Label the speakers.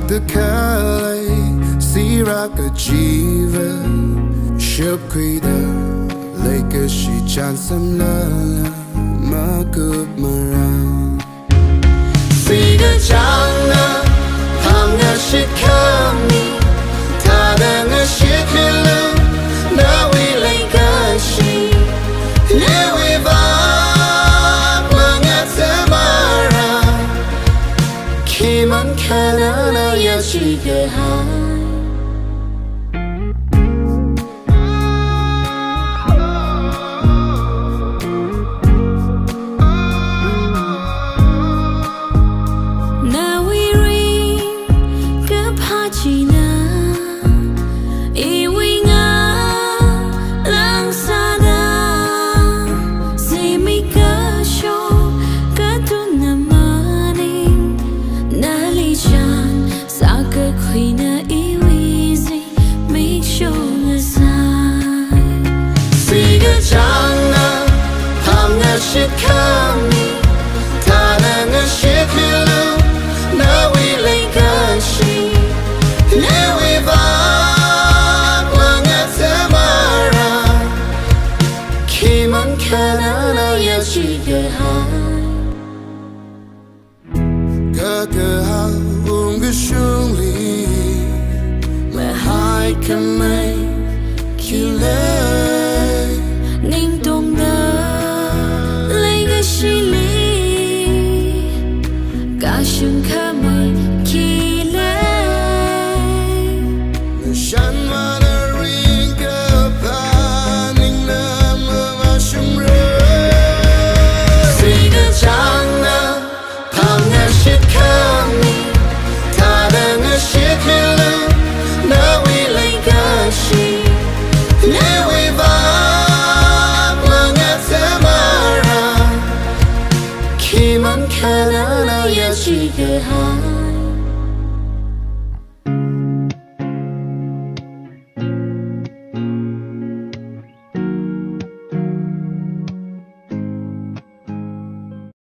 Speaker 1: the Kale, Siraka Jiva, Shupkrida, Lake a she chansam la, Makup Maran. Siga Changa, Hanga Shikami, Tadanga Shikilu, now we like a she, yeah we Mangathamara, Kiman Kanana Yashika. Shikami, Tadanga Shikilu, now we like a she, yeah we Mangathamara, Kiman Kanana Yashika. Gagaha Ungashuli, Mahai Kamei, Kile, Ning Dong Gashun Kamai Kile Shan Madaringa Paning Namashum Siga Changa Panga Shikami Tadanga Shikilu now we like a she yeah we Mangathamara Kiman Kanana Yashika.